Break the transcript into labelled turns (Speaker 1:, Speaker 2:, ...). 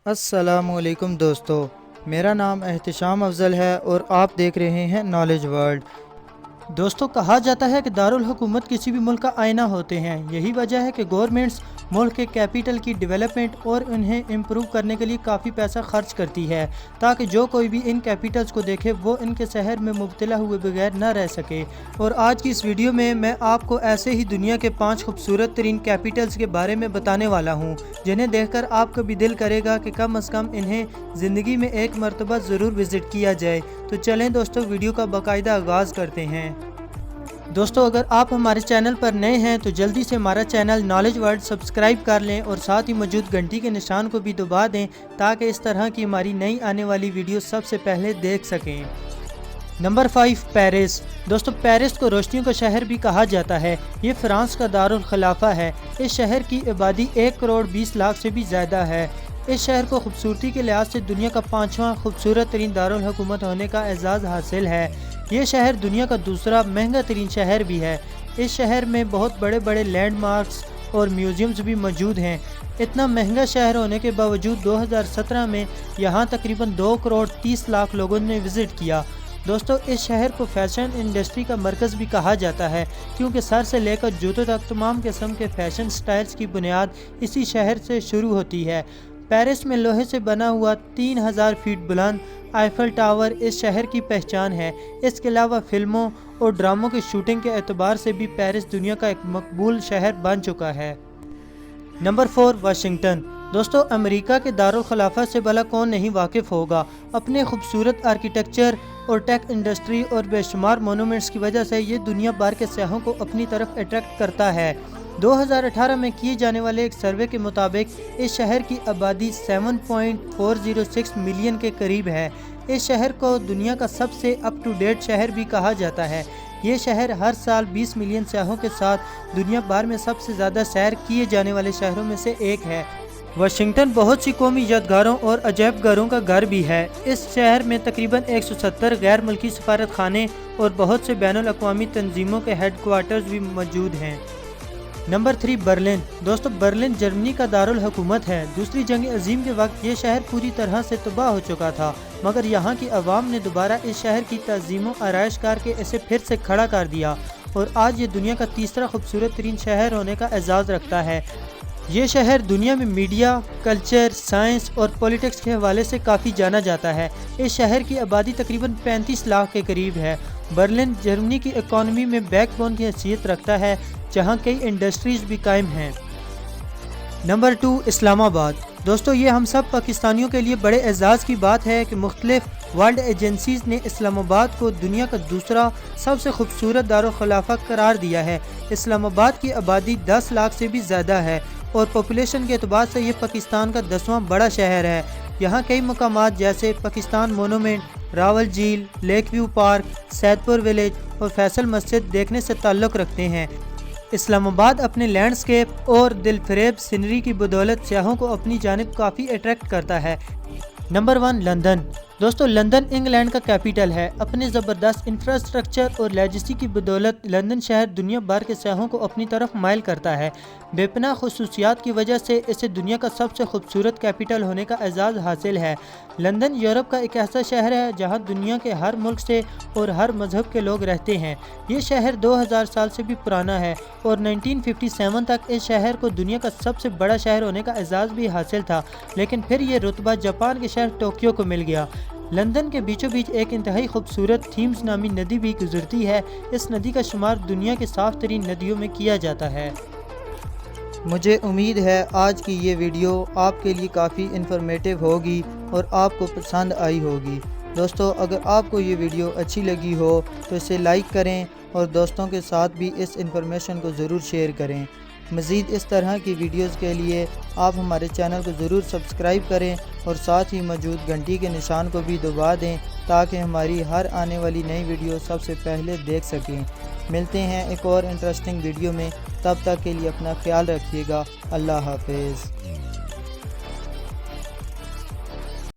Speaker 1: अस्सलामुअलैकुम दोस्तों, मेरा नाम एहतिशाम अफजल है और आप देख रहे हैं नॉलेज वर्ल्ड। दोस्तों, कहा जाता है कि दारुल हुकूमत किसी भी मुल्क का आईना होते हैं। यही वजह है कि गवर्नमेंट्स मुल्क के कैपिटल की डेवलपमेंट और उन्हें इम्प्रूव करने के लिए काफ़ी पैसा खर्च करती है, ताकि जो कोई भी इन कैपिटल्स को देखे वो इनके शहर में मुब्तला हुए बगैर न रह सके। और आज की इस वीडियो में मैं आपको ऐसे ही दुनिया के 5 खूबसूरत तरीन कैपिटल्स के बारे में बताने वाला हूँ, जिन्हें देखकर आपका भी दिल करेगा कि कम अज़ कम इन्हें ज़िंदगी में एक मरतबा ज़रूर विज़िट किया जाए। तो चलें दोस्तों, वीडियो का बाकायदा आगाज़ करते हैं। दोस्तों, अगर आप हमारे चैनल पर नए हैं तो जल्दी से हमारा चैनल नॉलेज वर्ल्ड सब्सक्राइब कर लें और साथ ही मौजूद घंटी के निशान को भी दबा दें, ताकि इस तरह की हमारी नई आने वाली वीडियो सबसे पहले देख सकें। Number 5, Paris. दोस्तों, पेरिस को रोशनियों का शहर भी कहा जाता है। ये फ्रांस का दारुल खिलाफा है। इस शहर की आबादी 1 करोड़ 20 लाख से भी ज़्यादा है। इस शहर को खूबसूरती के लिहाज से दुनिया का 5वां खूबसूरत तरीन दारुल हुकूमत होने का एजाज़ हासिल है। ये शहर दुनिया का दूसरा महंगा तरीन शहर भी है। इस शहर में बहुत बड़े बड़े लैंडमार्क्स और म्यूज़ियम्स भी मौजूद हैं। इतना महंगा शहर होने के बावजूद 2017 में यहाँ तकरीबन 2 करोड़ 30 लाख लोगों ने विज़िट किया। दोस्तों, इस शहर को फैशन इंडस्ट्री का मरकज़ भी कहा जाता है, क्योंकि सर से लेकर जूतों तक तमाम किस्म के फैशन स्टाइल्स की बुनियाद इसी शहर से शुरू होती है। पेरिस में लोहे से बना हुआ 3000 फीट बुलंद आईफल टावर इस शहर की पहचान है। इसके अलावा फिल्मों और ड्रामों की शूटिंग के एतबार से भी पेरिस दुनिया का एक मकबूल शहर बन चुका है। Number 4, Washington. दोस्तों, अमेरिका के दारुल खिलाफा से भला कौन नहीं वाकिफ़ होगा। अपने खूबसूरत आर्किटेक्चर और टेक इंडस्ट्री और बेशुमार मोनूमेंट्स की वजह से ये दुनिया भर के सयाहों को अपनी तरफ अट्रैक्ट करता है। 2018 में किए जाने वाले एक सर्वे के मुताबिक इस शहर की आबादी 7.406 मिलियन के करीब है। इस शहर को दुनिया का सबसे अप टू डेट शहर भी कहा जाता है। ये शहर हर साल 20 मिलियन सयाहों के साथ दुनिया भर में सबसे ज़्यादा सैर किए जाने वाले शहरों में से एक है। वाशिंगटन बहुत सी कौमी यादगारों और अजायब घरों का घर भी है। इस शहर में तकरीबन 170 गैर मुल्की सफारत खाने और बहुत से बैनुल अक़वामी तंजीमों के हेड क्वार्टर्स भी मौजूद हैं। Number 3, Berlin. दोस्तों, बर्लिन जर्मनी का दारुल हुकूमत है। दूसरी जंग अजीम के वक्त ये शहर पूरी तरह से तबाह हो चुका था, मगर यहाँ की आवाम ने दोबारा इस शहर की तज़ीम व आराइश करके इसे फिर से खड़ा कर दिया और आज ये दुनिया का तीसरा खूबसूरत तरीन शहर होने का एजाज़ रखता है। ये शहर दुनिया में मीडिया, कल्चर, साइंस और पॉलिटिक्स के हवाले से काफ़ी जाना जाता है। इस शहर की आबादी तकरीबन 35 लाख के करीब है। बर्लिन जर्मनी की इकॉनमी में बैकबोन की हैसियत रखता है, जहाँ कई इंडस्ट्रीज़ भी कायम हैं। नंबर 2, इस्लामाबाद। दोस्तों, ये हम सब पाकिस्तानियों के लिए बड़े एजाज़ की बात है कि मुख्तलिफ वर्ल्ड एजेंसीज़ ने इस्लामाबाद को दुनिया का दूसरा सबसे खूबसूरत दारुल खिलाफा करार दिया है। इस्लामाबाद की आबादी 10 लाख से भी ज़्यादा है और पॉपुलेशन के एतबार से ये पाकिस्तान का 10वां बड़ा शहर है। यहाँ कई मकामात जैसे पाकिस्तान मोनूमेंट, रावल झील, lake view park, Saidpur village और फैसल मस्जिद देखने से ताल्लुक़ रखते हैं। इस्लामाबाद अपने लैंडस्केप और दिलफरेब सीनरी की बदौलत सयाहों को अपनी जानिब काफ़ी अट्रैक्ट करता है। Number 1, London. दोस्तों, लंदन इंग्लैंड का कैपिटल है। अपने ज़बरदस्त इंफ्रास्ट्रक्चर और लेजेसी की बदौलत लंदन शहर दुनिया भर के सयाहों को अपनी तरफ माइल करता है। बेपनाह खुसूसियात की वजह से इसे दुनिया का सबसे खूबसूरत कैपिटल होने का एजाज़ हासिल है। लंदन यूरोप का एक ऐसा शहर है जहां दुनिया के हर मुल्क से और हर मज़हब के लोग रहते हैं। ये शहर 2000 साल से भी पुराना है और 1957 तक इस शहर को दुनिया का सबसे बड़ा शहर होने का एजाज़ भी हासिल था, लेकिन फिर ये रुतबा जापान के शहर टोक्यो को मिल गया। लंदन के बीचों बीच एक इंतहाई खूबसूरत थीम्स नामी नदी भी गुजरती है। इस नदी का शुमार दुनिया के साफ़ तरीन नदियों में किया जाता है। मुझे उम्मीद है आज की ये वीडियो आपके लिए काफ़ी इन्फॉर्मेटिव होगी और आपको पसंद आई होगी। दोस्तों, अगर आपको ये वीडियो अच्छी लगी हो तो इसे लाइक करें और दोस्तों के साथ भी इस इंफॉर्मेशन को ज़रूर शेयर करें। मज़ीद इस तरह की वीडियोज़ के लिए आप हमारे चैनल को ज़रूर सब्सक्राइब करें और साथ ही मौजूद घंटी के निशान को भी दबा दें, ताकि हमारी हर आने वाली नई वीडियो सबसे पहले देख सकें। मिलते हैं एक और इंटरेस्टिंग वीडियो में, तब तक के लिए अपना ख्याल रखिएगा। अल्लाह हाफ़िज़।